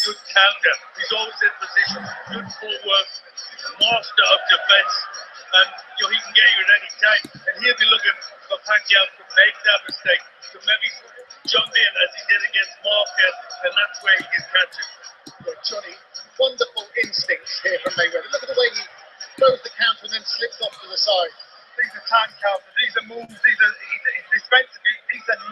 good counter. He's always in position, good footwork, master of defence, and he can get you at any time. And he'll be looking for Pacquiao to make that mistake, to maybe jump in as he did against Marquez, and that's where he can catch him. Yeah, Johnny, wonderful instincts here from Mayweather. Look at the way he throws the counter and then slips off to the side. These are time counters, these are moves, these are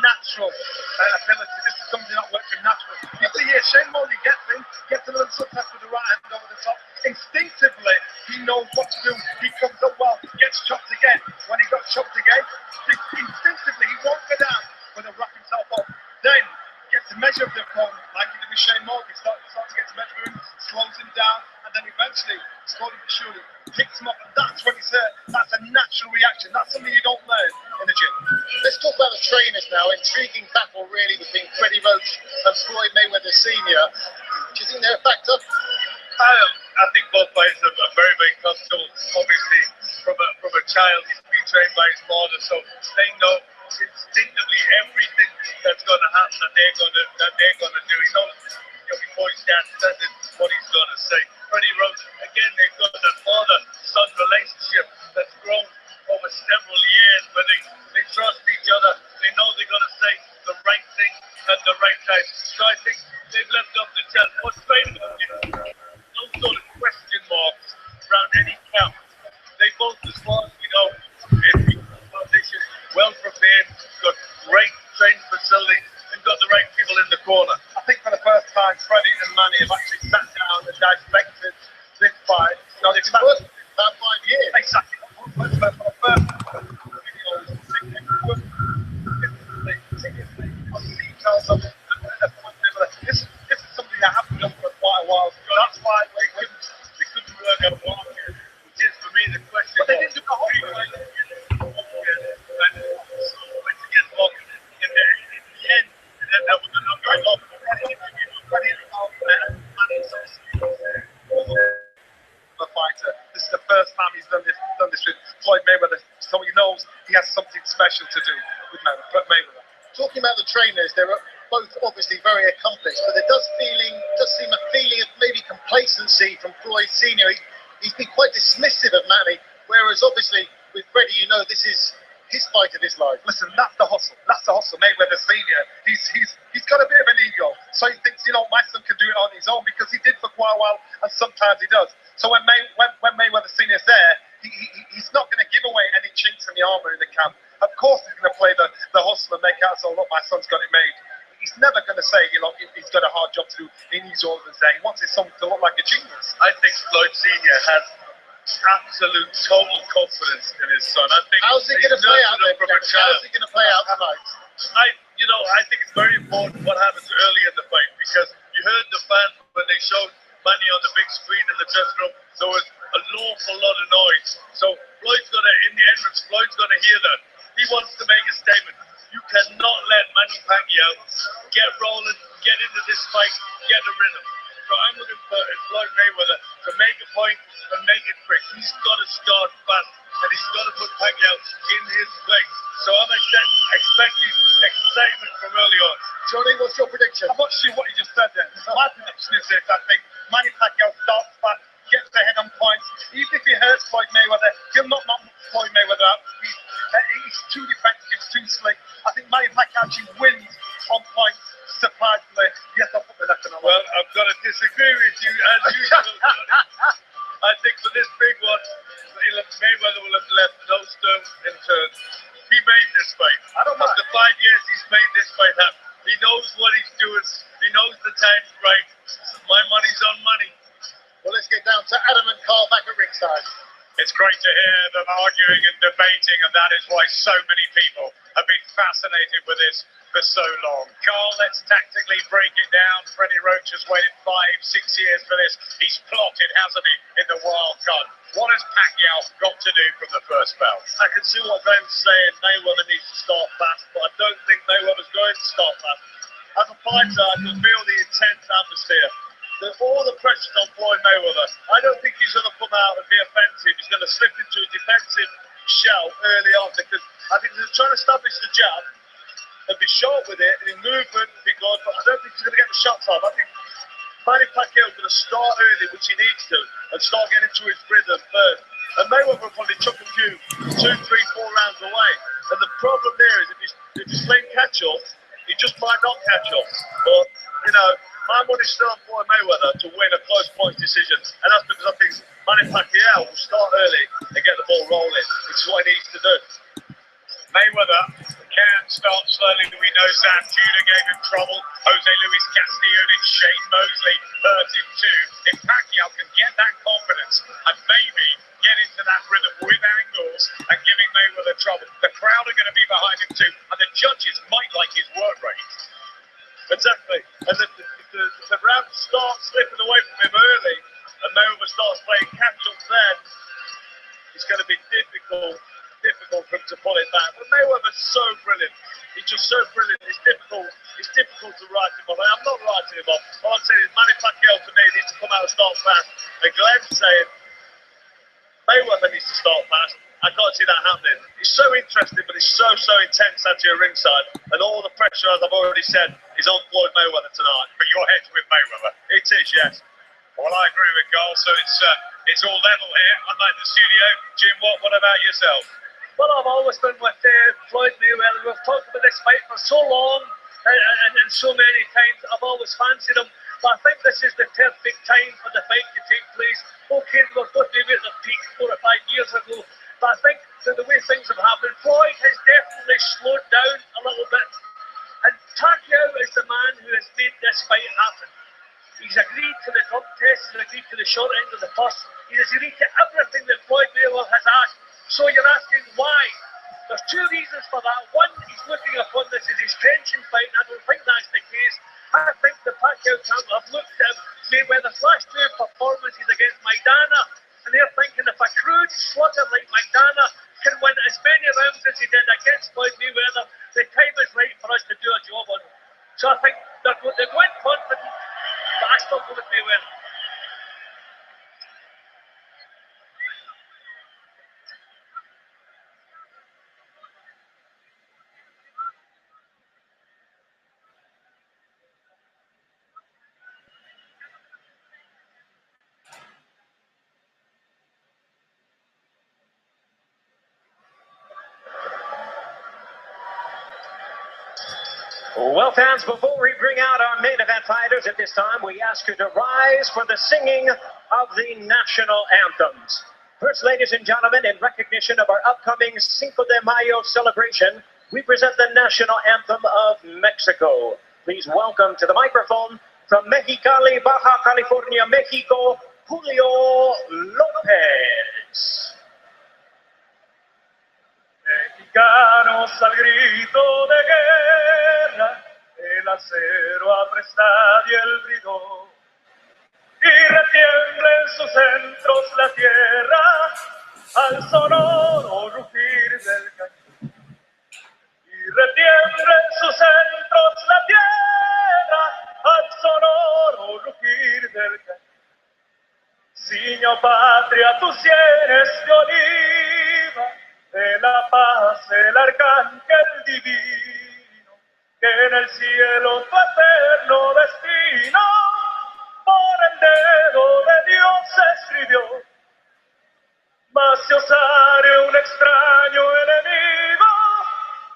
natural ability. This is something that works in natural. You see here, Shane Mosley gets a little success with the right hand over the top. Instinctively, he knows what to do. He comes up well, gets chopped again. When he got chopped again, instinctively he won't go down, but he'll wrap himself up. Then gets a measure of the opponent, like he did with Shane Mosley. Starts to get a measure of him, slows him down, and then eventually, slowly but surely, picks him up. And that's when he's hurt. That's a natural reaction. That's something you don't learn in the gym. Let's talk about the trainers now. Intriguing battle, really, between Freddie Roach and Floyd Mayweather Sr. Do you think they're a factor? I think both fighters are very, very comfortable. Obviously, from a child, he's been trained by his father, so they know instinctively everything that's going to happen that they're going to do. He knows before he starts sending what he's going to say. Freddie Roach, again, they've got that father-son relationship that's grown over several years, where they trust each other. They know they're going to say the right thing at the right time. So I think they've left up the chance. What's great about it, no sort of question marks around any count. They both, as far as we know, in position, well prepared, got great training facility, and got the right people in the corner. I think for the first time, Freddie and Manny have actually sat down and dissected this fight. No, it's worth about 5 years. Exactly. This is something that hasn't done for quite a while. So that's why they couldn't work out what which is for me the question. But they didn't do the whole thing. In the end, that was not very long. A fighter. This is the first time he's done this with Floyd Mayweather, so he knows he has something special to do with Mayweather. Talking about the trainers, they're both obviously very accomplished, but there does seem a feeling of maybe complacency from Floyd Sr. He's been quite dismissive of Manny, whereas obviously with Freddie, this is his fight of his life. Listen, that's the hustle. That's the hustle. Mayweather Sr. He's got a bit of an ego, so he thinks my son can do it on his own, because he did for quite a while, and sometimes he does. So when Mayweather Sr. is there, he's not going to give away any chinks in the armor in the camp. Of course, he's going to play the hustle and make out, so look, my son's got it made. He's never going to say, he's got a hard job to do. He needs all of his day. He wants his son to look like a genius. I think Floyd Sr. has absolute total confidence in his son. I think how's he going to play out then? How's he going to play out tonight? I think it's very important what happens early in the fight, because you heard the fans when they showed Manny on the big screen in the dressing room. There was an awful lot of noise. So Floyd's in the entrance, Floyd's going to hear that. He wants to make a statement. You cannot let Manny Pacquiao get rolling, get into this fight, get a rhythm. So I'm looking for Floyd Mayweather to make a point and make it quick. He's got to start fast, and he's got to put Pacquiao in his place. So I'm expecting excitement from early on. Johnny, what's your prediction? I'm not sure what you just said there. My prediction is this: I think Manny Pacquiao starts fast, gets ahead on points. Even if he hurts Floyd Mayweather, he'll not knock Floyd Mayweather out. He's too defensive, he's too slick. I think Manny Pacquiao actually wins on points, surprisingly. Yes, I'll put that on. Well, I'm going to disagree with you, as usual. I think for this big one, Mayweather will have left no stone unturned. He made this fight. After 5 years, he's made this fight happen. He knows what he's doing. He knows the time's right. My money's on money. Well, let's get down to Adam and Carl back at ringside. It's great to hear them arguing and debating, and that is why so many people have been fascinated with this for so long. Carl, let's tactically break it down. Freddie Roach has waited 5-6 years for this. He's plotted, hasn't he, in the wild card. What has Pacquiao got to do from the first bell? I can see what Ben's saying. Mayweather needs to start fast, but I don't think Mayweather's going to start fast. As a fighter, I can feel the intense atmosphere. All the pressure's on Floyd Mayweather. I don't think he's going to come out and be offensive. He's going to slip into a defensive shell early on, because I think he's trying to establish the jab and be sharp with it, and in movement be good, but I don't think he's going to get the shots off. I think Manny Pacquiao's going to start early, which he needs to, and start getting into his rhythm first. And Mayweather will probably chuck a few 2, 3, 4 rounds away. And the problem there is if he's playing catch up, he just might not catch up. But, you know, my money's still on Floyd Mayweather to win a close point decision. And that's because I think Manny Pacquiao will start early and get the ball rolling, which is what he needs to do. Mayweather can start slowly. We know Sam Tudor gave him trouble. Jose Luis Castillo and Shane Mosley hurt him too. If Pacquiao can get that confidence and maybe get into that rhythm with angles and giving Mayweather trouble, the crowd are going to be behind him too, and the judges might like his work rate. Exactly. And if the round starts slipping away from him early and Mayweather starts playing catch-up then, it's going to be difficult for him to pull it back. But Mayweather's so brilliant. He's just so brilliant. It's difficult to write him off. I'm not writing him off. All I'm saying is Manny Pacquiao to me needs to come out and start fast. And Glenn's saying Mayweather needs to start fast. I can't see that happening. He's so interesting, but he's so intense out here ringside. And all the pressure, as I've already said, is on Floyd Mayweather tonight. But your head's with Mayweather. It is, yes. Well, I agree with Carl, so it's all level here, unlike the studio. Jim, what about yourself? Well, I've always been with Floyd Mayweather. We've talked about this fight for so long and so many times. I've always fancied him. But I think this is the perfect time for the fight to take place. Okay, we're both maybe at the peak 4 or 5 years ago. But I think that the way things have happened, Floyd has definitely slowed down a little bit. And Pacquiao is the man who has made this fight happen. He's agreed to the drug test, he's agreed to the short end of the purse, he's agreed to everything that Floyd Mayweather has asked. So you're asking why? There's 2 reasons for that. One, he's looking upon this as his pension fight, and I don't think that's the case. I think the Pacquiao camp have looked at Mayweather's last 2 performances against Maidana, and they're thinking if a crude sluggard like Maidana can win as many rounds as he did against Floyd Mayweather, the time is right for us to do a job on him. So I think they're going confident, but I still go with Mayweather. Well, fans, before we bring out our main event fighters at this time, we ask you to rise for the singing of the national anthems. First, ladies and gentlemen, in recognition of our upcoming Cinco de Mayo celebration, we present the national anthem of Mexico. Please welcome to the microphone from Mexicali, Baja California, Mexico, Julio Lopez. Mexicanos al grito de guerra, el acero apresta y el bridón, y retiembla en sus centros la tierra al sonoro rugir del cañón. Y retiembla en sus centros la tierra al sonoro rugir del cañón. Ciño patria, tus sienes de oliva, de la paz el arcángel divino, que en el cielo tu eterno destino por el dedo de Dios escribió. Mas si osare un extraño enemigo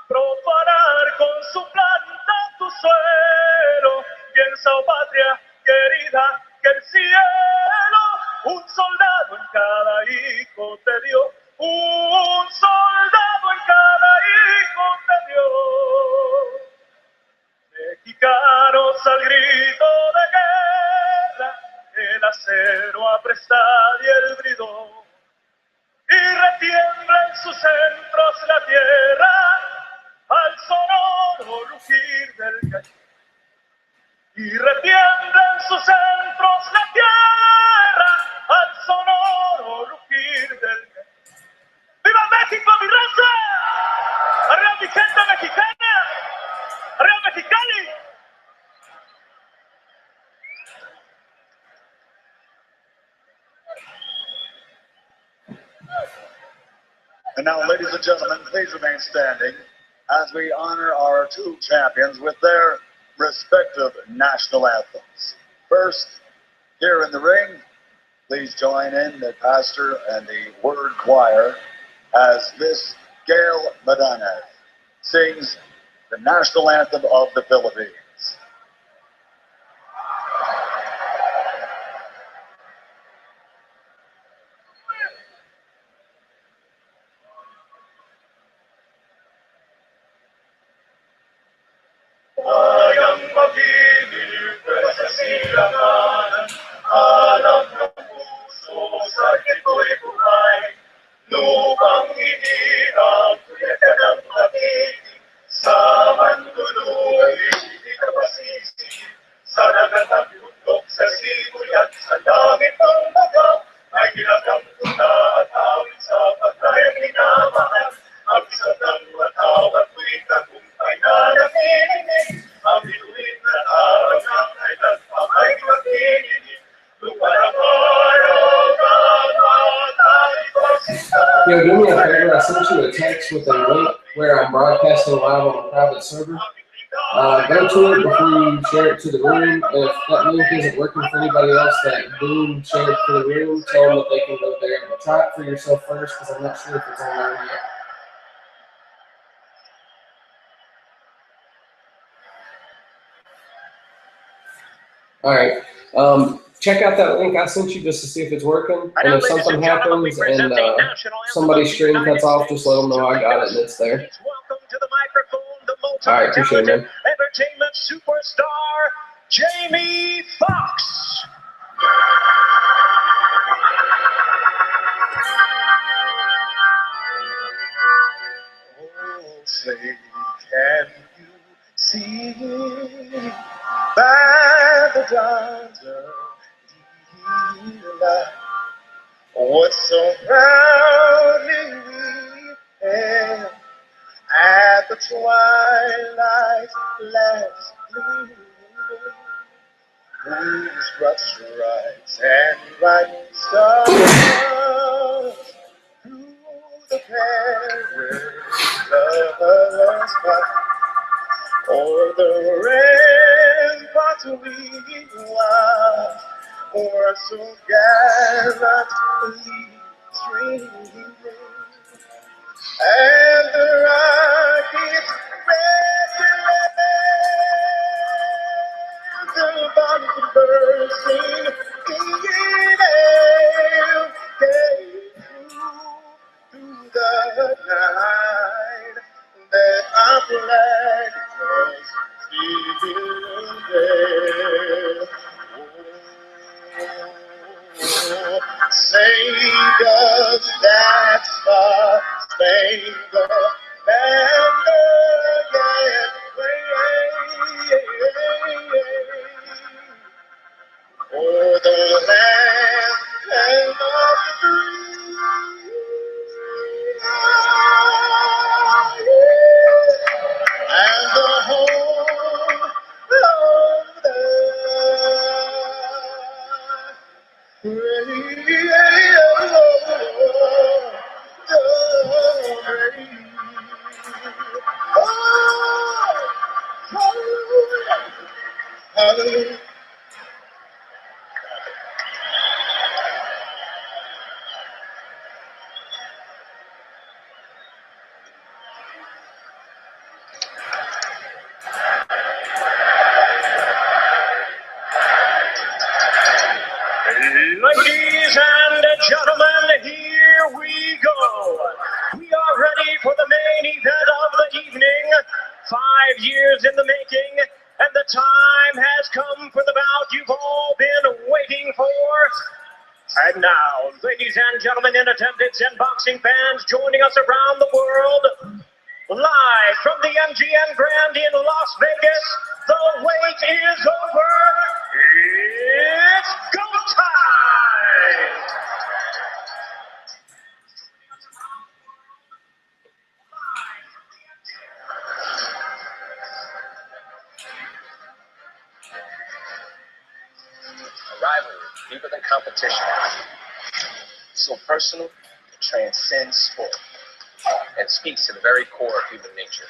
profanar con su planta tu suelo, piensa, oh patria querida, que el cielo un soldado en cada hijo te dio. Un soldado en cada hijo te dio. Mexicanos al grito de guerra, el acero apresta y el bridón, y retiembla en sus centros la tierra al sonoro rugir del cañón. Y retiembla en sus centros la tierra al sonoro rugir del cañón. ¡Viva México, mi raza! ¡Arriba mi gente mexicana! ¡Arriba Mexicali! And now, ladies and gentlemen, please remain standing as we honor our 2 champions with their respective national anthems. First, Here in the ring, please join in the pastor and the word choir as Miss Gail Medina sings the national anthem of the Philippines. Ayang mapigil sa silanganan, alam ng puso sa ito'y buhay. Lupang hinirang, kuya ka ng pag-ibig, sa manduloy, hindi ka masisi. Sa dagat ang bundok, sa simoy at sa langit ang baga, ay ginagam ko na at awit sa pagkayang minamahal. Ang isang ng matawag ko'y tagumpay na nakikinig. Ang bituin na araw ng kailan pa may makikinig. Luparang araw na matay pasita. Yo, do me a favor. I sent you a text with a link where I'm broadcasting live on a private server. Go to it before you share it to the room. If that link isn't working for anybody else that Boom shared to the room, tell them that they can go there. But try it for yourself first because I'm not sure if it's online yet. All right. Check out that link I sent you just to see if it's working. And if something happens and somebody's stream cuts off, just let them know I got it and it's there. Welcome to the microphone, the All right, appreciate it, man. entertainment superstar, Jamie Foxx. Oh, say, can you see by the dawn's early light what so proudly we hailed at the twilight's last gleaming, whose broad stripes and bright stars through the perilous fight, o'er the ramparts we watched, were so gallantly streaming, and the rocket's red the bombs bursting in air came through the night, that our flag was still there. Oh, say does that star-spangled banner yet wave o'er the land and of the free? And the home of the brave. Oh, hallelujah, hallelujah. Ladies and gentlemen, here we go. We are ready for the main event of the evening. 5 years in the making, and the time has come for the bout you've all been waiting for. And now, ladies and gentlemen in attendance and boxing fans joining us around the world, live from the MGM Grand in Las Vegas, the wait is over. It's go time! A rivalry deeper than competition. So personal, it transcends sport and speaks to the very core of human nature.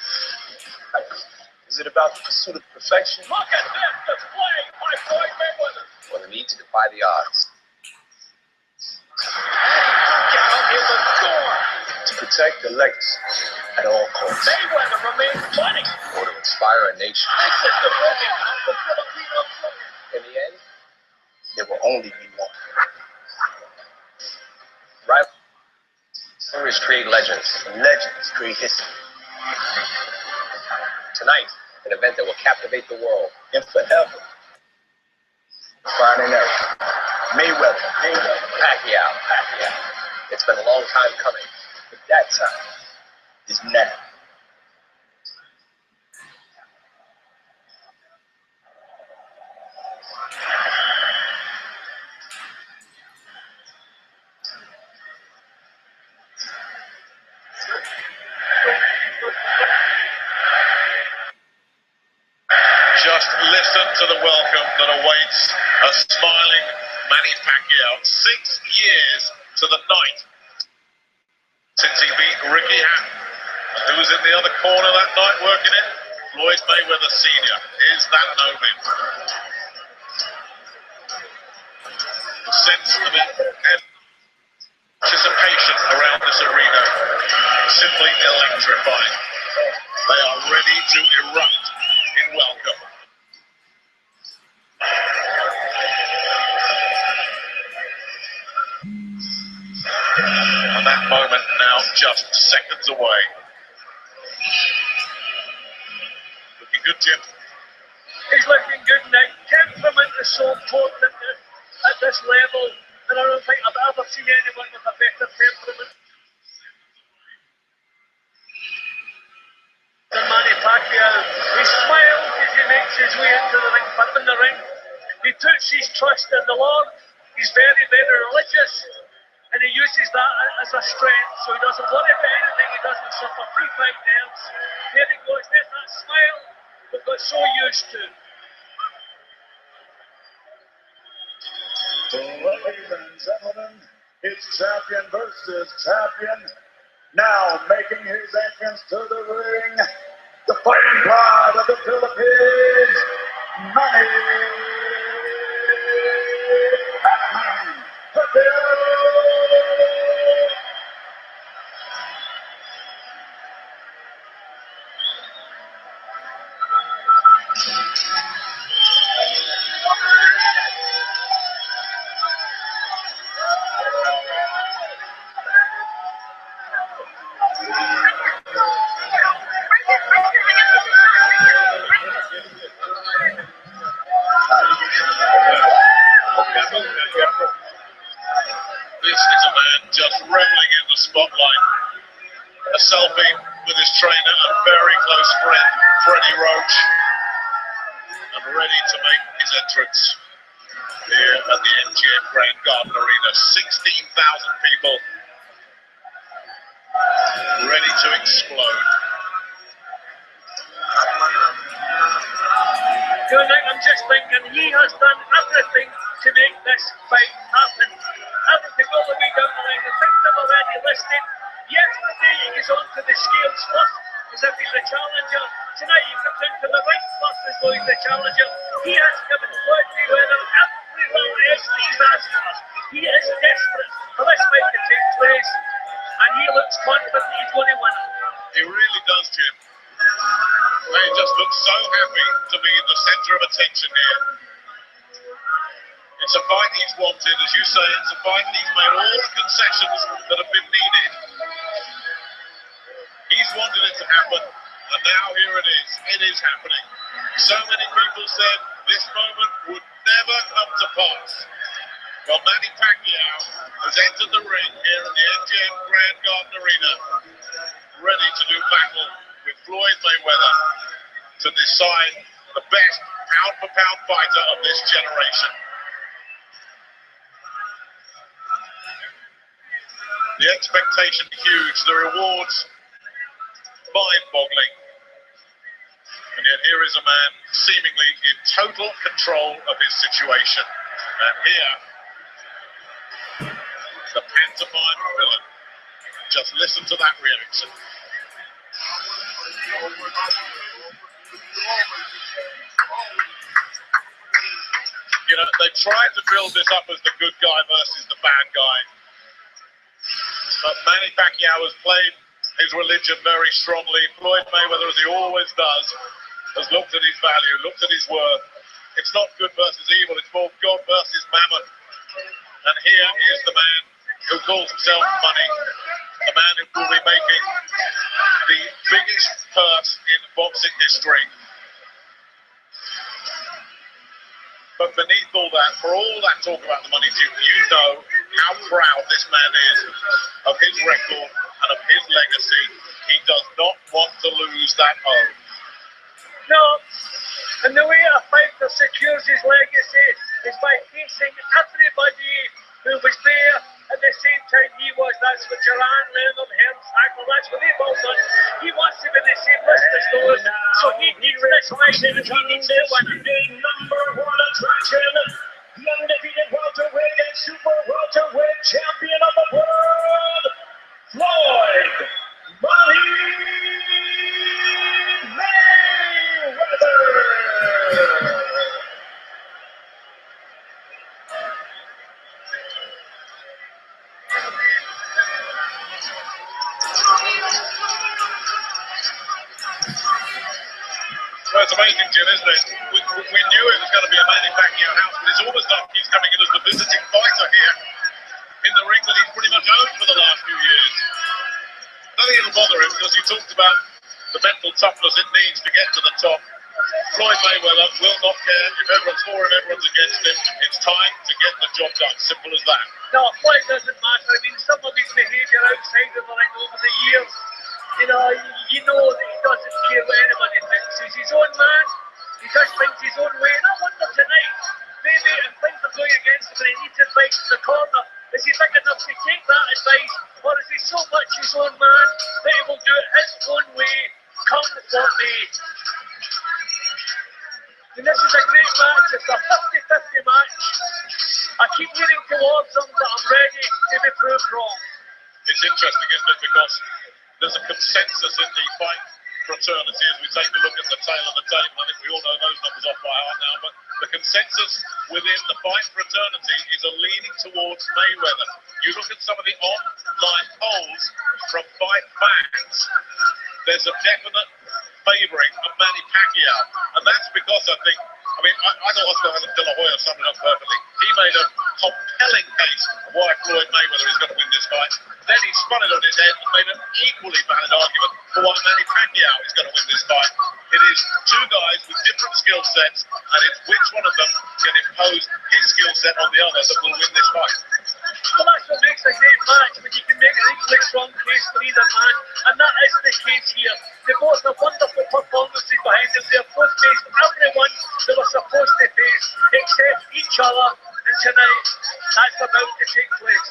Is it about the pursuit of perfection? Look at this display by Floyd Mayweather. Or the need to define defy the odds. Pacquiao is a door to protect the legacy at all costs. Mayweather remains money. Or to inspire a nation. This is the breaking of the Filipino player. In the end, there will only be one. Rivalries create legends, and legends create history. Tonight, an event that will captivate the world and forever. Friday night, Mayweather, Pacquiao. It's been a long time coming, but that time is now. Just listen to the welcome that awaits a smiling Manny Pacquiao. 6 years to the night since he beat Ricky Hatton. And who was in the other corner that night working it? Floyd Mayweather Sr. Is that no bit? The sense of anticipation around this arena simply electrifying. They are ready to erupt in welcome. And that moment now just seconds away. Looking good, Jim. He's looking good, Nick. Temperament is so important at this level, and I don't think I've ever seen anyone with a better temperament than Manny Pacquiao. He smiles as he makes his way into the ring, but in the ring, he puts his trust in the Lord. He's very, very religious, and he uses that as a strength, so he doesn't worry about anything. He doesn't suffer pre-fight nerves. There he goes, there's that smile we've got so used to. Ladies and gentlemen, it's champion versus champion. Now making his entrance to the ring, the fighting pride of the Philippines, Manny Pacquiao. This is a man just reveling in the spotlight. A selfie with his trainer and very close friend, Freddie Roach. And ready to make his entrance here at the MGM Grand Garden Arena. 16,000 people ready to explode. Good night, I'm just thinking he has done everything to make this fight happen. Everything all the way down the line. The things I've already listed. Yesterday he goes onto the scales first as if he's the challenger. Tonight he comes into the ring first as though he's the challenger. He has given Floyd Mayweather every little edge that he's asked for. He is desperate for this fight to take place, and he looks confident he's going to win it. He really does, Jim. They just look so happy to be in the centre of attention here. It's a fight he's wanted, as you say. It's a fight he's made all the concessions that have been needed. He's wanted it to happen, and now here it is. It is happening. So many people said this moment would never come to pass. Well, Manny Pacquiao has entered the ring here at the MGM Grand Garden Arena, ready to do battle with Floyd Mayweather to decide the best pound-for-pound fighter of this generation. The expectation huge, the rewards mind-boggling. And yet here is a man seemingly in total control of his situation. And here, the pantomime villain. Just listen to that reaction. You know, they tried to build this up as the good guy versus the bad guy. But Manny Pacquiao has played his religion very strongly. Floyd Mayweather, as he always does, has looked at his value, looked at his worth. It's not good versus evil, it's more God versus mammon. And here is the man who calls himself money, the man who will be making the biggest purse in boxing history. But beneath all that, for all that talk about the money, you know how proud this man is of his record and of his legacy. He does not want to lose that home. No, and the way a fighter secures his legacy is by facing everybody who was there at the same time he was. That's what Joan, Lennon, Hearns, Hackler, that's what they've all done. He wants to be in the same list as those, so he needs this fight and he needs to win. Number one attraction, the undefeated welterweight and super welterweight champion of the world, Floyd Money Mayweather. Well, it's amazing, Jim, isn't it? We knew it was going to be a Manny Pacquiao house, but it's almost like he's coming in as the visiting fighter here in the ring that he's pretty much owned for the last few years. I don't think it'll bother him because he talked about the mental toughness it needs to get to the top. Floyd Mayweather will not care if everyone's for him, everyone's against him. It's time to get the job done. Simple as that. No, Floyd doesn't matter. I mean, some of his behaviour outside of the ring over the years, you know that he doesn't care what anybody thinks. He's his own man. He does things his own way. And I wonder tonight, maybe if things are going against him and he needs advice in the corner, is he big enough to take that advice, or is he so much his own man that he will do it his own way, come what may? And this is a great match. It's a 50-50 match. I keep leaning towards him, but I'm ready to be proved wrong. It's interesting, isn't it? Because there's a consensus in the fight fraternity as we take a look at the tail of the table. I think we all know those numbers off by heart now, but the consensus within the fight fraternity is a leaning towards Mayweather. You look at some of the online polls from fight fans, there's a definite favouring of Manny Pacquiao, and that's because I thought Oscar De La Hoya summed it up perfectly. He made a compelling case of why Floyd Mayweather is going to win this fight. Then he spun it on his head and made an equally valid argument for why Manny Pacquiao is going to win this fight. It is two guys with different skill sets, and it's which one of them can impose his skill set on the other that will win this fight. Well, that's what makes a great match, when you can make an equally strong case for either man, and that is the case here. They both have wonderful performances behind them. They've both faced everyone they were supposed to face, except each other, and tonight, that's about to take place.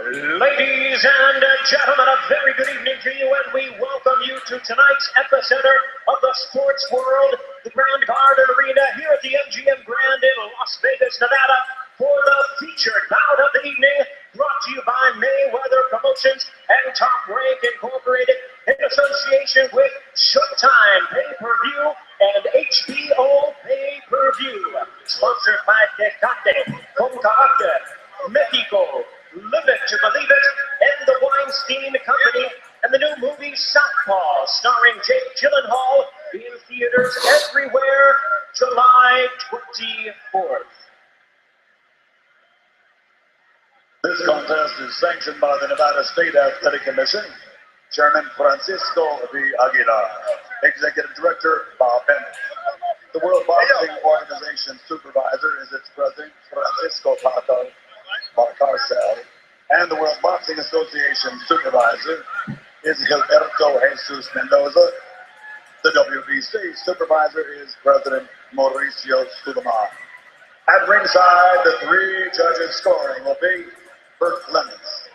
Ladies and gentlemen, a very good evening to you, and we welcome you to tonight's epicenter of the sports world, the Grand Garden Arena here at the MGM Grand in Las Vegas, Nevada, for the featured bout of the evening, brought to you by Mayweather Promotions and Top Rank Incorporated in association with Showtime Pay-Per-View and HBO Pay-Per-View, sponsored by Tecate, Concarte, Mexico, Live It to Believe It, and the Weinstein Company, and the new movie Southpaw, starring Jake Gyllenhaal, in theaters everywhere, July 24th. This contest is sanctioned by the Nevada State Athletic Commission. Chairman Francisco V. Aguilar. Executive Director Bob Bennett. The World Boxing Organization Supervisor is its President, Francisco Barcarcel, and the World Boxing Association Supervisor is Gilberto Jesus Mendoza. The WBC Supervisor is President Mauricio Suleiman. At ringside, the three judges scoring will be Bert Clemens,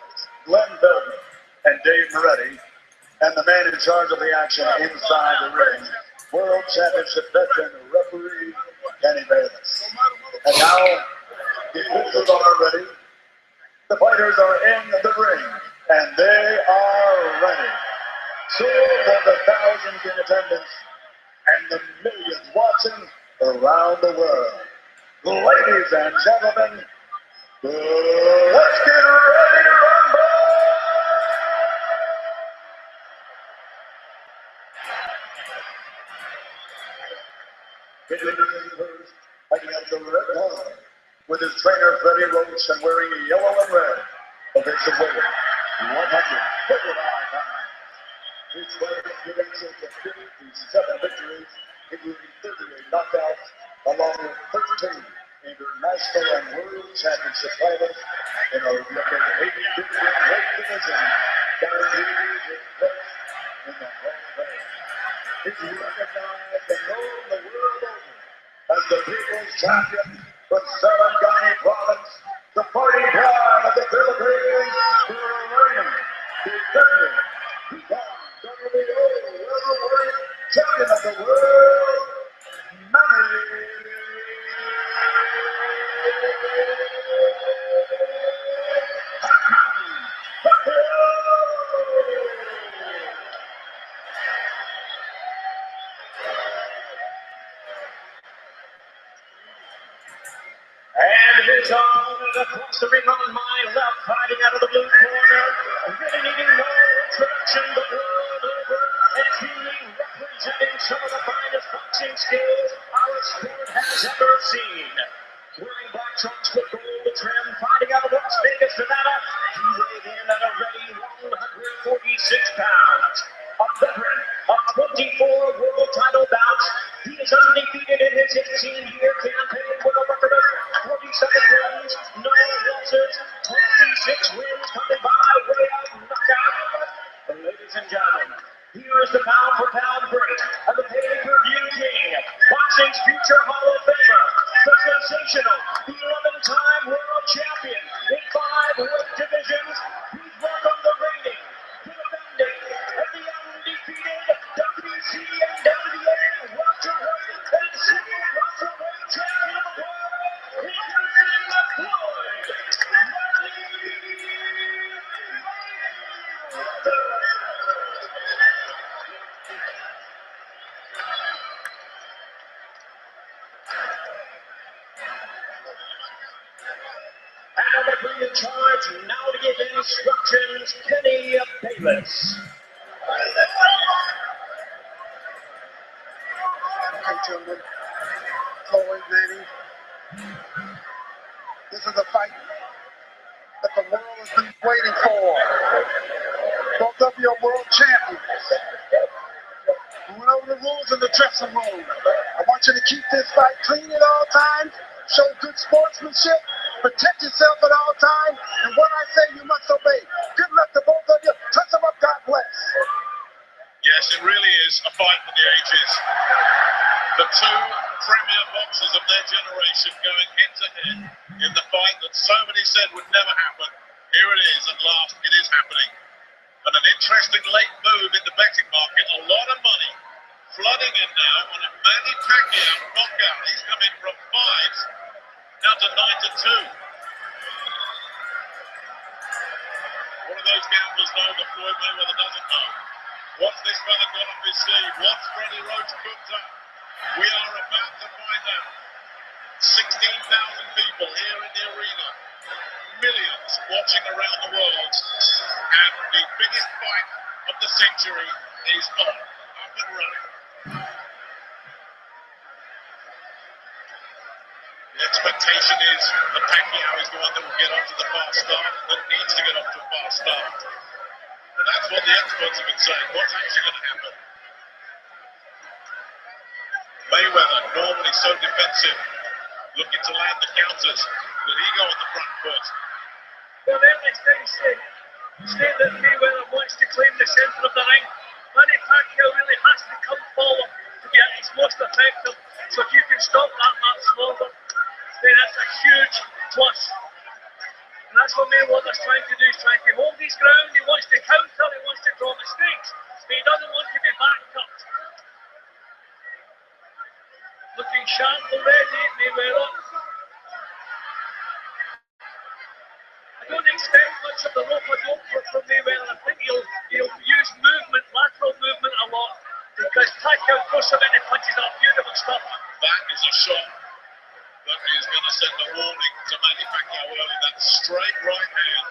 Glenn Belton, and Dave Moretti, and the man in charge of the action inside the ring, World Championship veteran referee Kenny Bayless. And now, the officials are ready. The fighters are in the ring, and they are ready. So for the thousands in attendance and the millions watching around the world, ladies and gentlemen, let's get ready to rumble! Fighting out the red corner with his trainer Freddie Roach and wearing yellow and red. Against the weight 139 pounds. His fighting credentials of 57 victories, including 38 knockouts, along with 13 international and world championship titles in a record 82 weight division, guarantees his place in the Hall of Fame. He's recognized and known the world over as the people's champion from Sarangani province, the fighting pride of the Philippines, reigning, defending, WBO welterweight champion of the world, Manny. And his opponent across the ring on my left, fighting out of the blue corner, really needing no introduction the world over, and truly representing some of the finest boxing skills our sport has ever seen. Wearing black trunks with gold trim, fighting out of Las Vegas, Nevada, he weighed in at a ready 146 pounds. A veteran of 24 world title bouts, he is undefeated in his 18-year campaign with a record of 47 wins, no losses, 26 wins coming by way of knockout. Ladies and gentlemen, here is the pound-for-pound break and the pay-per-view king, boxing's future Hall of Famer, the sensational 11-time world champion in 5 weight divisions. Please welcome the reigning, the defending, and the undefeated WBC and WBA welterweight and super welterweight champion of the world, introducing Floyd and the referee in charge now to give instructions, Kenny Bayless. Okay, gentlemen. Floyd, Manny. This is a fight that the world has been waiting for. Both of you are world champions. We went over the rules in the dressing room. I want you to keep this fight clean at all times, show good sportsmanship, protect yourself at all times, and what I say you must obey. Good luck to both of you. Touch them up, God bless. Yes, it really is a fight for the ages. The two premier boxers of their generation going head-to-head in the fight that so many said would never happen. Here it is at last, it is happening. And an interesting late move in the betting market, a lot of money flooding in now on a Manny Pacquiao knockout. He's coming from 5 now to 9-2. One of those gamblers know that Floyd Mayweather doesn't know. What's this fella got up his sleeve? What's Freddie Roach cooked up? We are about to find out. 16,000 people here in the arena. Millions watching around the world. And the biggest fight of the century is on. Up and running. The expectation is that Pacquiao is the one that will get off to the fast start, that needs to get off to a fast start. And that's what the experts have been saying. What's actually going to happen? Mayweather, normally so defensive, looking to land the counters. Will he go on the front foot? Well, early things say that Mayweather wants to claim the centre of the ring. Manny Pacquiao really has to come forward to get his most effective. So if you can stop that much longer, then that's a huge plus. And that's what Mayweather's trying to do. He's trying to hold his ground. He wants to counter. He wants to draw mistakes. But he doesn't want to be backed up. Looking sharp already, Mayweather. I don't don't from Mayweather. I think he'll use movement, lateral movement a lot, because Pacquiao throws so many punches up, beautiful stuff. That is a shot that is going to send a warning to Manny Pacquiao early. That straight right hand,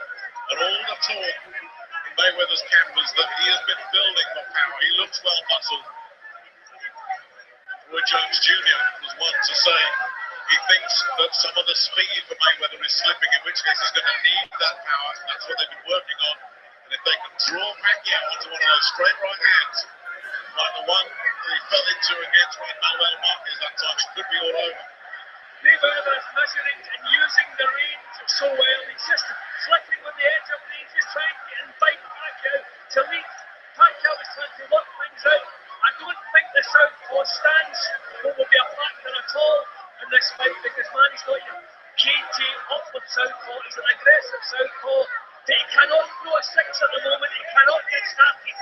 and all the talk in Mayweather's camp is that he has been building for power. He looks well muscled. Roy Jones Jr. was one to say he thinks that some of the speed for Mayweather is slipping, in which case he's going to need that power. That's what they've been working on. And if they can draw Pacquiao onto one of those straight right hands, like the one that he fell into against Manuel Marquez that time, it could be all over. Mayweather is measuring and using the range so well. He's just flicking with the edge of the range, just trying to invite Pacquiao to lead. Pacquiao is trying to work things out. I don't think the southpaw stance will be a factor at all in this fight, because Manny's got your cagey upward southpaw. He's an aggressive southpaw, but he cannot throw a six at the moment. He cannot get started.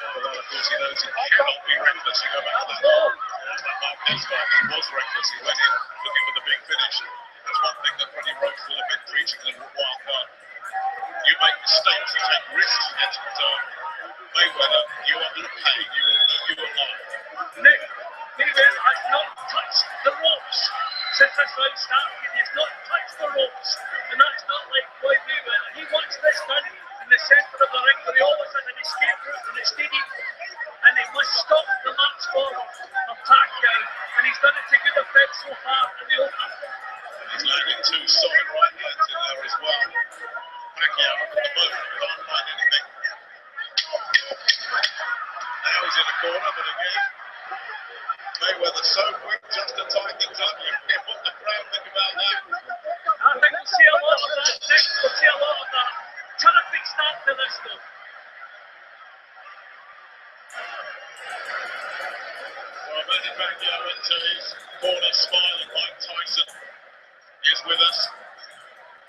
Well, of course, he knows he cannot be reckless. You go back to that Marquez fight, he was reckless. He went in looking for the big finish. That's one thing that Freddie Roach will have been preaching in the wild card. You make mistakes, you take risks against Mayweather, you are going to pay, you will eat you alive. Mayweather has not touched the ropes since this round started. He has not touched the ropes, and that's not like Floyd Mayweather. He wants this done in the centre of the ring, where he always has an escape route and it's steady, and he must stop the match forward of Pacquiao, and he's done it to good effect so far in the open. He's landing two solid right hands in there as well. Pacquiao at the moment can't find anything. Now he's in the corner, but again, Mayweather so quick just to tie things up. You can what the crowd think about that. I think we'll see a lot of that next. We'll see a lot of that. Terrific start to this though. Well, Manny Pacquiao into his corner smiling. Mike Tyson is with us.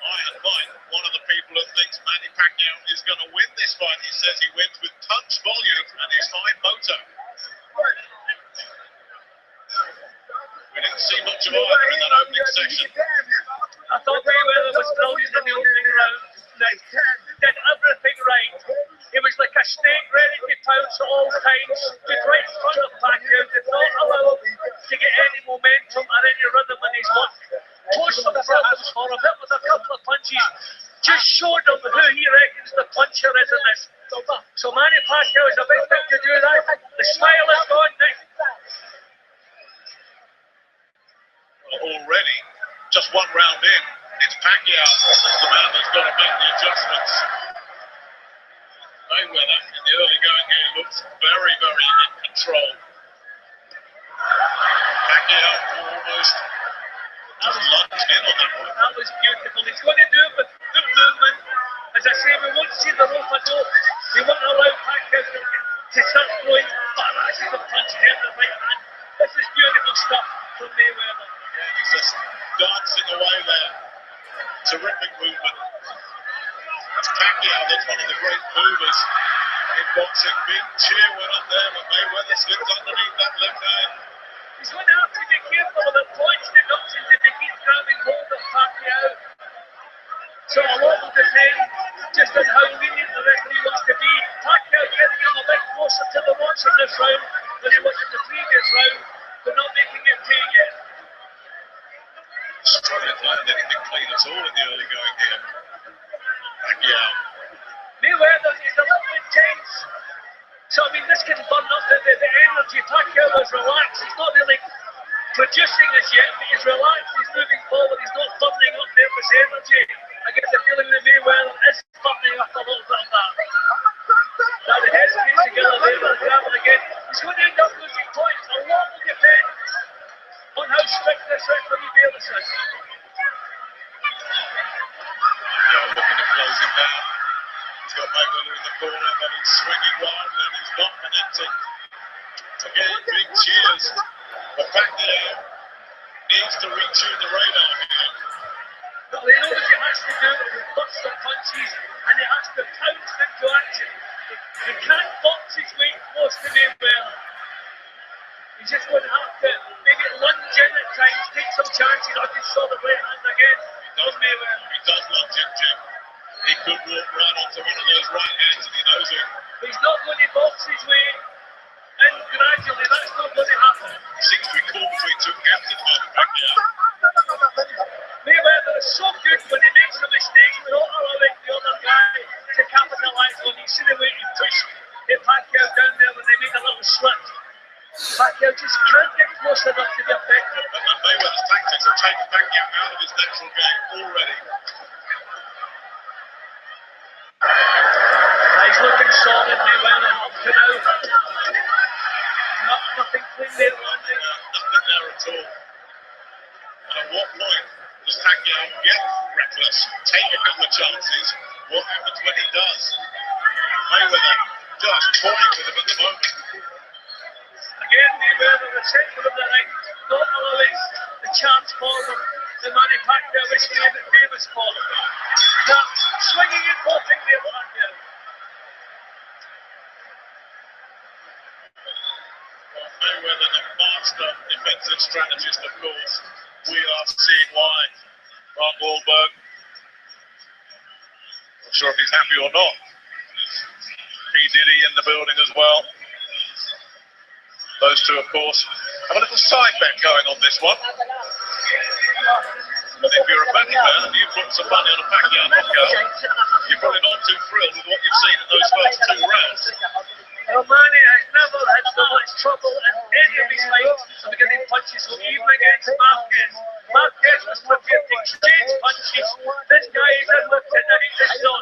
I and Mike, one of the people that thinks Manny Pacquiao is going to win this fight. He says he wins with punch volume and his high motor. We didn't see much of either in that opening section. I thought Mayweather was brilliant in the opening round. He did everything right. He was like a snake ready to pounce at all times. Stood right in front of Pacquiao, did not allow him to get any momentum or any rhythm in his work. Posed some problems for him, hit with a couple of punches. Just showed him who he reckons the puncher is in this. So Manny Pacquiao is a big thing to do that. The smile is gone now. Already, just one round in, it's Pacquiao that's the man that's got to make the adjustments. Mayweather in the early going here looks very, very in control. Pacquiao almost just lunged in on that one. That was beautiful. He's going to do it with good movement. As I say, we won't see the rope at all. We won't allow Pacquiao to start throwing barrages of punches in the right hand. This is beautiful stuff from Mayweather. Yeah, he's just dancing away there. Terrific movement. It's Pacquiao that's one of the great movers in boxing. Big cheer went up there, but Mayweather slipped underneath that left hand. He's going to have to be careful of the points deductions if he keeps grabbing hold of Pacquiao. So a lot will depend just on how lenient the referee wants to be. Pacquiao getting him a bit closer to the ropes in this round than he was in the previous round, but not making it pay yet. Struggling to land anything clean at all in the early going here. Pacquiao. Mayweather is a little intense. So, I mean, this can burn up the energy. Pacquiao is relaxed. He's not really producing as yet, but he's relaxed. He's moving forward. He's not burning up there with his energy. I get the feeling that Mayweather is burning up a little bit of that. Now the heads came together there with the grabbing again. He's going to end up losing points. A lot will depend on how strict this referee Bayless is. Pacquiao looking to close him down. He's got Mayweather in the corner, but he's swinging wildly and he's not connecting. Again, big cheers. But Pacquiao needs to retune the radar here. Well, he knows he has to do it with lots of punches, and he has to pounce into action. He can't box his way close to Mayweather. He's just going to have to maybe lunge in at times, take some chances. I just saw the right hand again. He does love Jim Jim. He could walk right onto one of those right hands and he knows it. He's not going to box his way in gradually. That's not going to happen. He seems to be caught between two camps at the moment, Pacquiao. Mayweather is so good when he makes a mistake, not allowing the other guy to capitalise on. He's seen the way he pushed Pacquiao down there when they made a little slip. Pacquiao just can't get close enough to be effective. And Mayweather's tactics have taken Pacquiao out of his natural game already. He's looking solid, Mayweather, up to now. Nothing clean there, nothing there at all. And at what point does Pacquiao get reckless, take a couple of chances? What happens when he does? Mayweather just toying with him at the moment. Again, Mayweather, the centre of the ring, not allowing the chance for them. The Manny Pacquiao is famous for them. Now, swinging and popping there, Pacquiao. Mayweather, the master defensive strategist, of course. We are seeing why. Mark Wahlberg. Not sure if he's happy or not. P. Diddy in the building as well. Those two, of course, have a little side bet going on this one. And if you're a betting man and you put some money on a Pacquiao knockout, you're probably not too thrilled with what you've seen in those first two rounds. Well, Manny has never had so much trouble in any of his fights since the beginning punches, so even against Marquez. Marquez was prepared to exchange punches. This guy is admitted that he does not.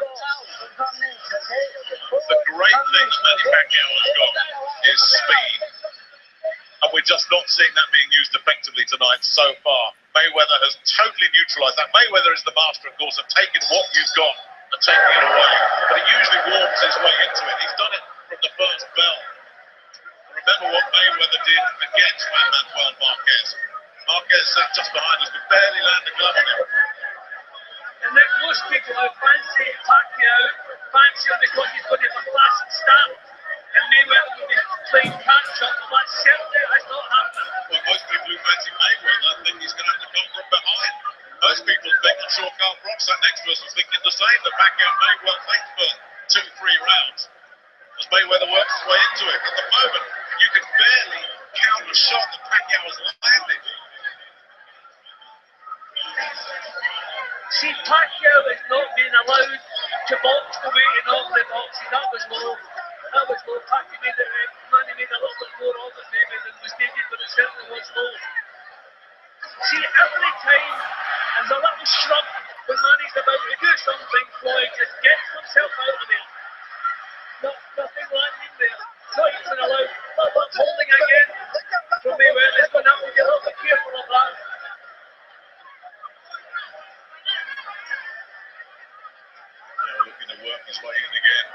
The great thing that Manny Pacquiao has got is speed. And we're just not seeing that being used effectively tonight so far. Mayweather has totally neutralised that. Mayweather is the master, of course, of taking what you've got and taking it away. But he usually warms his way into it. He's done it from the first bell. Remember what Mayweather did against Juan Manuel Marquez. Marquez sat just behind us, could barely land a glove on him. And then most people who fancy Pacquiao fancy him because he's going to have a fast start. And Mayweather will be playing catch-up, but that certainly has not happened. Well, most people who fancy Mayweather think he's going to have to come from behind. Most people think, I'm sure Carl Brock sat next to us was thinking the same, that Pacquiao may well take for 2-3 rounds as Mayweather works his way into it. At the moment, you can barely count a shot that Pacquiao has landed. See, Pacquiao has not been allowed to box the way he normally boxes. That was low. That was low. Pacquiao made it, Manny made a little bit more of it maybe than was needed, but it certainly was low. See, every time there's a little shrug when Manny's about to do something, Floyd just gets himself out of there. Nothing landing there. Not even allowed. But holding again from Mayweather. He's going to have to be a little bit careful of that. Looking to work his way in again.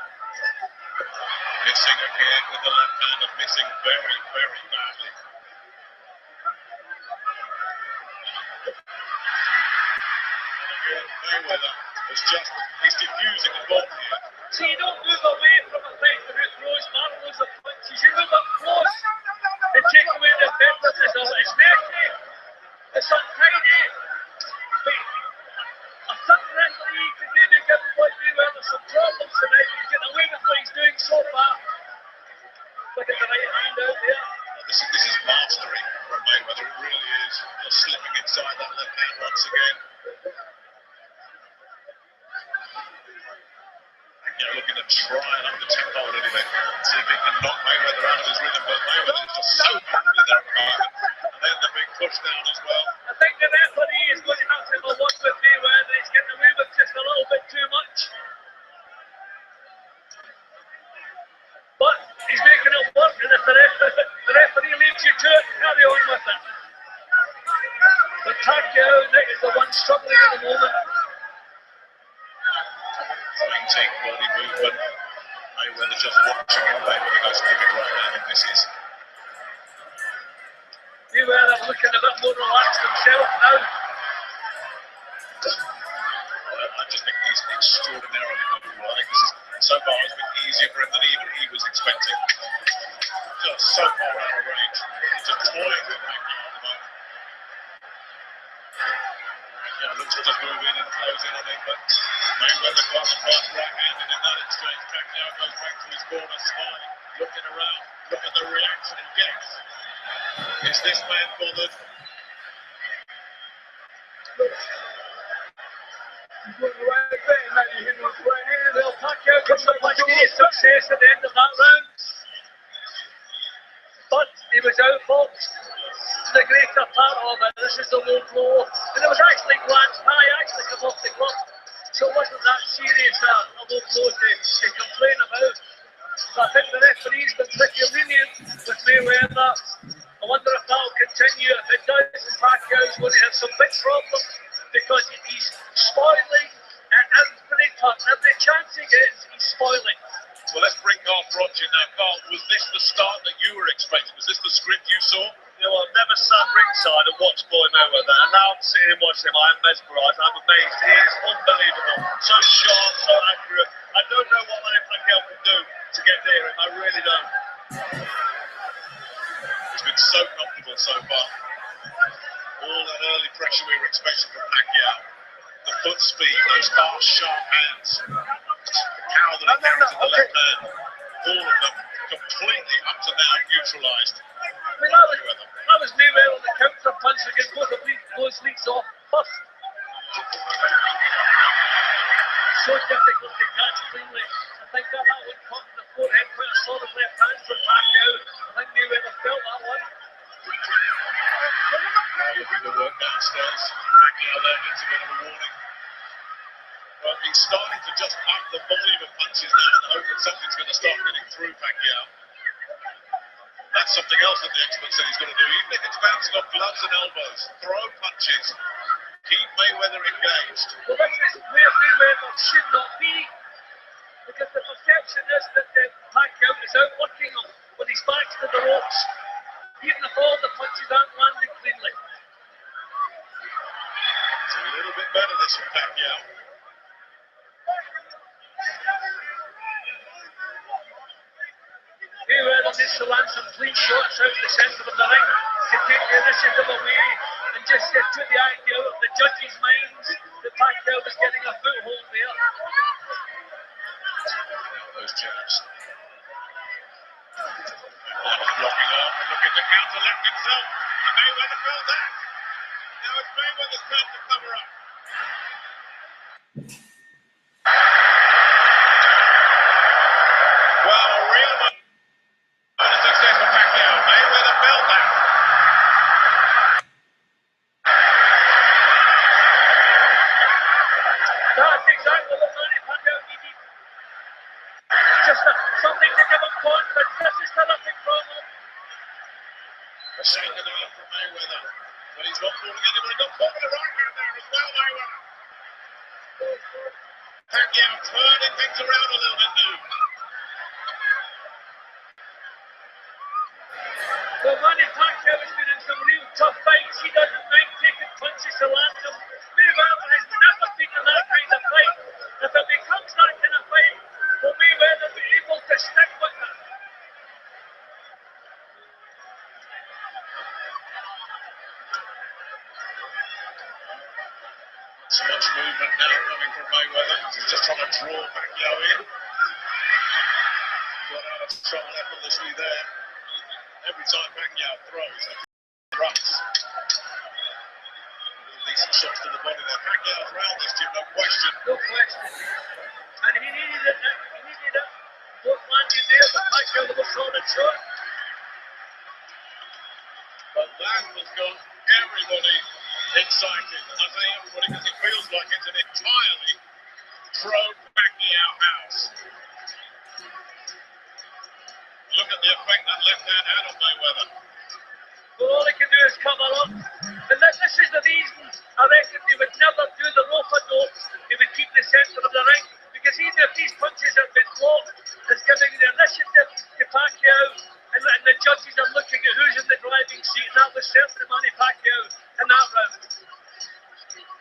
Missing again with the left hand and missing very, very badly. And again, Mayweather is just, he's diffusing the ball here. So you don't move away from a fighter who throws marvelous of punches. You move up close and take away the effectiveness of it. It's messy. It's untidy. But a third referee could maybe give Floyd Mayweather some problems tonight. He's getting away with what he's doing so far. Look at the right hand out there. This is mastery from Mayweather. It really is. Just slipping inside that left hand once again. Looking to try and up the tempo a little bit. See if he can knock Mayweather out of his rhythm. But Mayweather is just so popular there at the moment. And then the big push down as well. I think the referee is going to have to have a look with Mayweather. He's getting away with just a little bit too much. But he's making it work, and if the referee leaves you to it, carry on with it. But Pacquiao is the one struggling at the moment. Take body movement. Mayweather just watching him play. He goes to it right now and misses. Mayweather looking a bit more relaxed himself now. I just think he's extraordinarily comfortable. I think this is so far has been easier for him than even he was expecting. Just so far out of range. He's just toying with Pacquiao at the moment. Looks to just move in and close in on him, but Mayweather got the first right hand, and in that exchange, Pacquiao goes back to his corner, smiling, looking around, look at the reaction he gets. Is this man bothered? Well, Pacquiao comes up with great success at the end of that round, but he was outboxed to the greater part of it. This is the low blow, and it was actually glanced high, actually come off the glove, so it wasn't that serious a low blow to complain about. So I think the referee's been pretty lenient with Mayweather. I wonder if that'll continue. If it does, Pacquiao's going to have some big problems because he's spoiling at every turn. Every chance he gets, he's spoiling. Well, let's bring Carl Froch in now. Carl, was this the start that you were expecting? Was this the script you saw? You know, I've never sat ringside and watched Floyd Mayweather, and now I'm sitting and watching him. I am mesmerised. I'm amazed. He is unbelievable. So sharp, so accurate. I don't know what Manny Pacquiao can do to get near him. I really don't. He's been so comfortable so far. All that early pressure we were expecting from Pacquiao. The foot speed, those fast, sharp hands. The cow that he carries in the left hand. All of them completely up to now neutralised. I mean, that was Mayweather on the counter punch against both of those leads off first. So difficult to catch cleanly. I think that one caught in the forehead, quite a solid left hand from Pacquiao. I think Mayweather felt that one. He'll bring the work downstairs. Pacquiao there gets a bit of a warning. Well, he's starting to just up the volume of punches now and hope that something's going to start getting through Pacquiao. That's something else that the expert said he's going to do. Even if it's bouncing off gloves and elbows, throw punches. Keep Mayweather engaged. Well, this is where Mayweather should not be, because the perception is that Pacquiao is outworking him when he's back to the ropes, even if all the punches aren't landing cleanly. It's a little bit better this from Pacquiao. Mayweather needs to land some clean shots out the centre of the ring to take the initiative away and just get to the idea of the judges' minds that Pacquiao was getting a foothold there. Those jabs. Blocking off and looking to counter left himself. And Mayweather fell down. Now it's Mayweather's turn to cover up. Well, a real success for Pacquiao. Mayweather fell down. That's exactly what Manny Pacquiao needed. Just something to give him confidence. This is terrific from him. A shake of the arm from Mayweather. But he's not fooling anybody. Not fooling the right hand there as well, Mayweather. Pacquiao turning things around a little bit now. Well, Manny Pacquiao has been in some real tough fights. He doesn't mind taking punches to land them. Mayweather has never been in that kind of fight. If it becomes that kind of fight, will Mayweather be able to stick with it? So much movement now coming from Mayweather. He's just trying to draw Pacquiao in. Got out of trouble effortlessly there. Every time Pacquiao throws, he runs. Decent shots to the body there. Pacquiao's round this, Jim, no question. No question. And he needed it. He needed it. Both landed there, but Pacquiao with a solid shot. But that has got everybody excited. I say everybody because it feels like it's an entirely pro-Pacquiao house. Look at the effect that left hand had on Mayweather. Well, all he can do is cover up. And this is the reason I reckon he would never do the rope-a-dope. He would keep the centre of the ring. Because even if these punches have been blocked, it's giving the initiative to Pacquiao. And the judges are looking at who's in the driving seat. And that was certainly Manny Pacquiao in that round.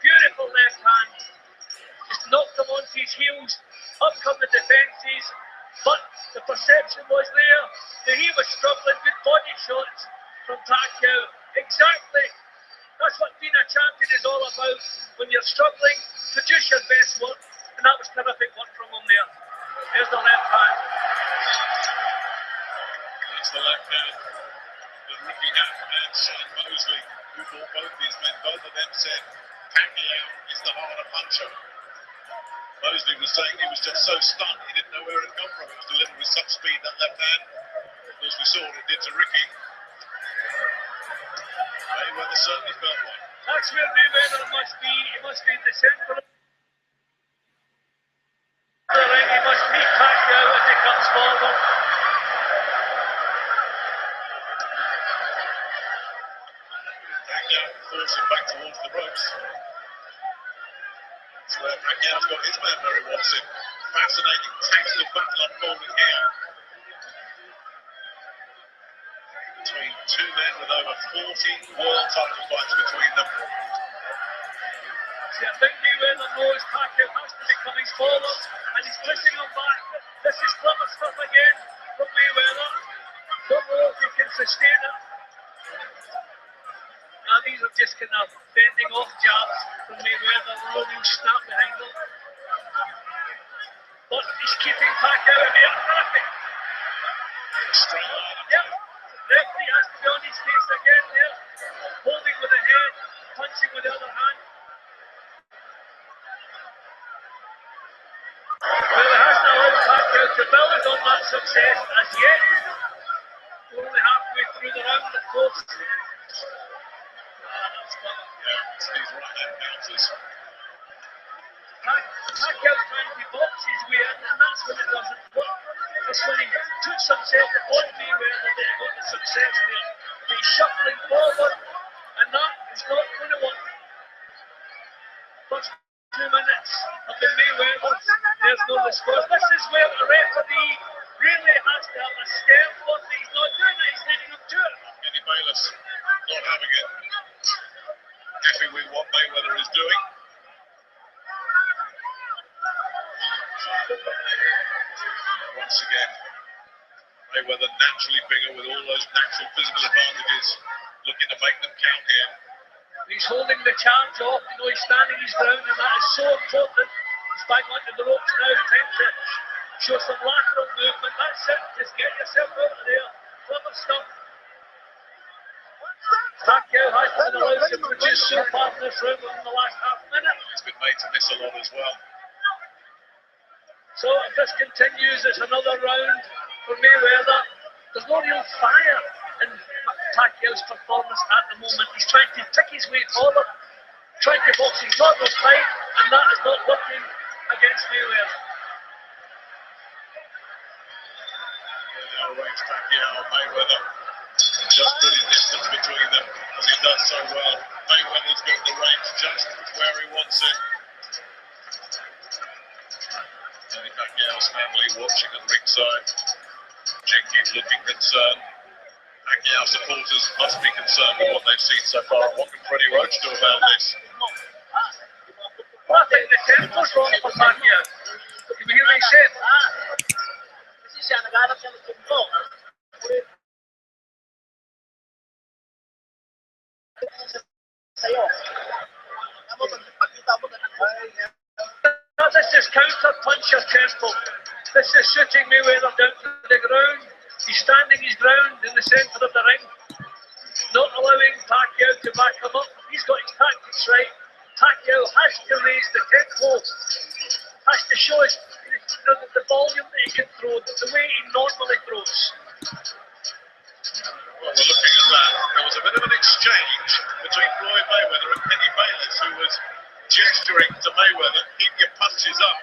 Beautiful left hand. Just knocked him onto his heels. Up come the defences. But the perception was there that he was struggling. Good body shots from Pacquiao. Exactly That's what being a champion is all about. When you're struggling, produce your best work, and that was terrific work from him there. There's the left hand. That's the left hand. The rookie and Shane Mosley, who fought both these men. Both of them said Pacquiao is the harder puncher. Mosley was saying he was just so stunned, he didn't know where it had come from. It was delivered with such speed, that left hand. As we saw what it did to Ricky. Mayweather certainly felt one. That's where Mayweather must be. He must be in the centre of the ring. He must meet Pacquiao as he comes forward. Pacquiao forcing back towards the ropes. That's where Pacquiao's got his man where he wants him. Fascinating tactical battle unfolding here. Between two men with over 40 world title fights between them. See, I think Mayweather knows Pacquiao has to be coming forward, and he's pushing him back. This is clever stuff again from Mayweather. Don't know if he can sustain it. Now these are just kind of bending off jabs from Mayweather, rolling snap behind him. But he's keeping Pacquiao in there. Perfect. Straight line. Yep. Referee has to be on his face again there. Holding with the head, punching with the other hand. Well, he hasn't allowed Pacquiao to build on that success as yet. We're only halfway through the round, of course. Yeah, it's these right hand counters. Pacquiao's trying to box his way in, and that's when it doesn't work. It's when he puts himself on Mayweather that he got the success there. He's shuffling forward, and that is not going to work. First 2 minutes of the Mayweather, there's no response. This is where the referee really has to have a step on. He's not doing it, he's leading him to it. Kenny Bayless not having it. Happy with what Mayweather is doing. Once again, Mayweather naturally bigger with all those natural physical advantages, looking to make them count here. He's holding the charge off, he's standing his ground, and that is so important. He's back onto the ropes now, time to show some lateral movement. That's it, just get yourself out of there. Clever stuff. Pacquiao has been allowed to produce so far in this round within the last half minute. He's been made to miss a lot as well. So if this continues, it's another round for Mayweather. There's no real fire in Pacquiao's performance at the moment. He's trying to pick his way forward, trying to box his normal fight, and that is not working against Mayweather. Now range Pacquiao, Mayweather. Just putting distance between them as he does so well. Mayweather's got the range just where he wants it. Kenny Pacquiao's family watching at ringside. Jenkins looking concerned. Pacquiao supporters must be concerned with what they've seen so far. What can Freddie Roach do about this? Well, I think the tempo's wrong for Pacquiao. Can you hear me say it? This is counter-puncher tempo. This is shooting Mayweather down to the ground. He's standing his ground in the centre of the ring, not allowing Pacquiao to back him up. He's got his tactics right. Pacquiao has to raise the tempo, has to show us the volume that he can throw, the way he normally throws. Well, we're looking at that. There was a bit of an exchange between Floyd Mayweather and Kenny Bayless, who was gesturing to Mayweather, keep your punches up.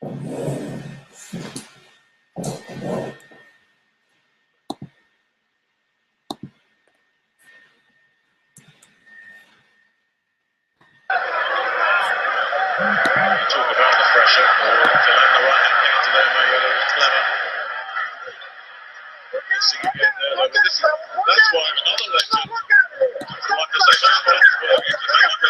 Talk about the pressure. To land the right hand counter there, Mayweather was clever. Missing again there, though, but that's why another legend, like I say, those fights were if you hang up the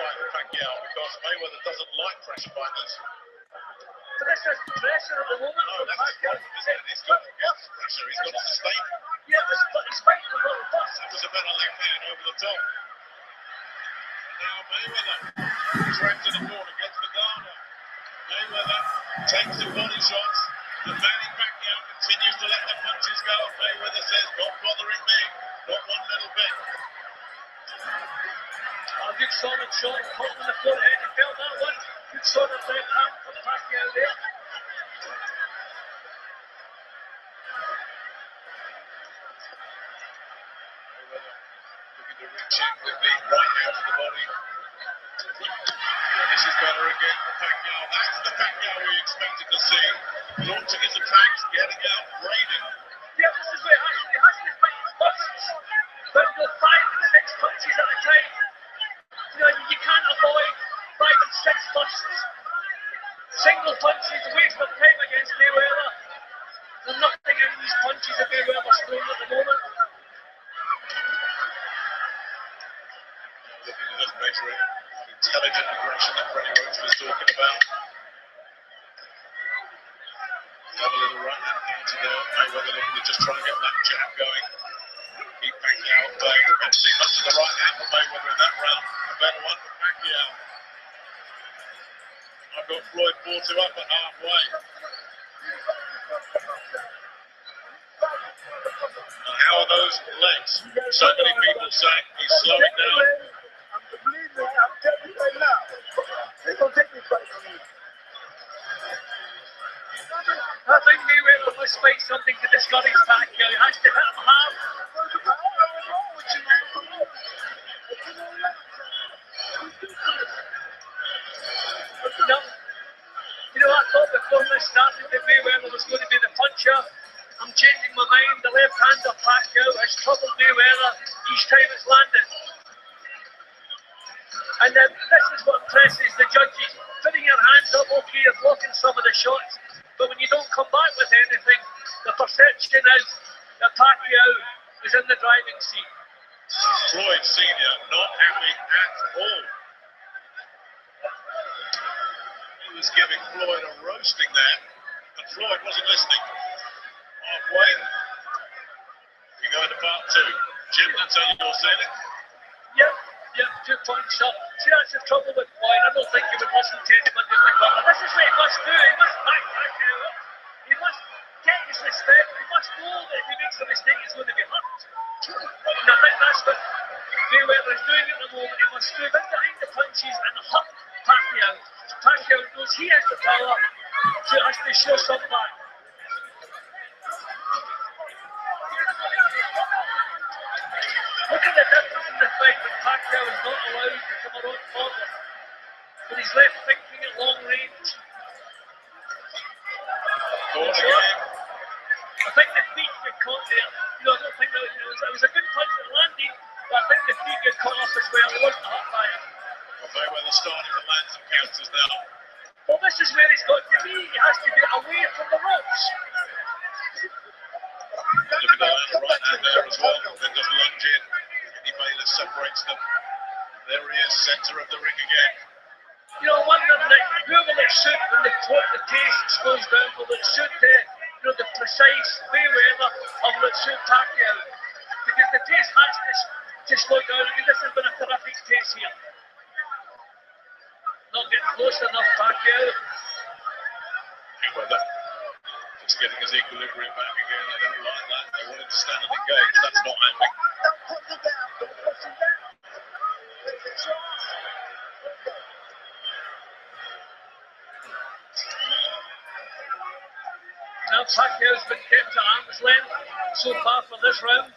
fight with Pacquiao because Mayweather doesn't like pressure fighters. But this is pressure at the moment. No, that's his problem, isn't it? He's got pressure, he's got to sustain it. Yeah, but he's fighting a little bust. That was a better left hand over the top. Now Mayweather trapped in the corner, gets the guard up. Mayweather takes the body shots. The Manny Pacquiao continues to let the punches go. Mayweather says, not bothering me, not one little bit. A good solid shot, caught him in the forehead. He felt that one. Good solid left hand from Pacquiao there. Mayweather looking to reach in with the right hand to the body. This is better again for Pacquiao. That's the Pacquiao we expected to see. Launching his attacks, getting out, raining. Yeah, this is where he has to fight busts. But go 5 and 6 punches at a time. You know, you can't avoid 5 and 6 busts. Single punches, waste of time against Mayweather. There's nothing in these punches that Mayweather's throwing at the moment. Looking to just measure it. Intelligent aggression that Freddie Roach was talking about. Another little right hand counter there. Mayweather looking to just try and get that jab going. Keep Pacquiao at bay. Didn't see much of the right hand from Mayweather in that round. A better one for Pacquiao. I've got Floyd 4-2 up at halfway. Now how are those legs? So many people say he's slowing down. Believe me, I'm telling you right now. They're going to take me back from you. I think Mayweather must fight something to discourage Pacquiao. He has to hit him hard. No. You know, I thought before this started that Mayweather was going to be the puncher. I'm changing my mind. The left hand of Pacquiao has troubled Mayweather each time it's landed. And then this is what impresses the judges. Putting your hands up, okay, you're blocking some of the shots, but when you don't come back with anything, the perception is that Pacquiao is in the driving seat. Floyd Sr. not happy at all. He was giving Floyd a roasting there, and Floyd wasn't listening. Halfway. We go into part 2. Jim, that's how you're saying it? Yep, 2 points up. See, that's the trouble with Floyd. I don't think he would listen to anybody in the corner. This is what he must do. He must back Pacquiao up. He must get his respect. He must know that if he makes a mistake, he's going to be hurt. And I think that's what Mayweather is doing at the moment. He must move in behind the punches and hurt Pacquiao. Pacquiao knows he has the power, so he has to show some back. Look at the difference in the fight when Pacquiao is not allowed to come around forward. With his left thinking at long range. I think the feet get caught there. You know, I don't think it was a good punch that landed, but I think the feet get caught off as well. It wasn't hurt by it. Well, Mayweather starting to land some counters now. Well, this is where he's got to be. He has to be away from the ropes. Looking to land the right hand there as well, then just lunge in. Eddie Bayless separates them. There he is, centre of the ring again. You know, I wonder who will it suit when the taste slows down? Will it suit the precise Mayweather, or will it suit Pacquiao? Because the taste has to slow down. I mean, this has been a terrific taste here. Not getting close enough, Pacquiao. Mayweather just getting his equilibrium back again. They don't like that. They want him to stand and engage. That's not happening. Now Pacquiao's been kept at arm's length so far for this round.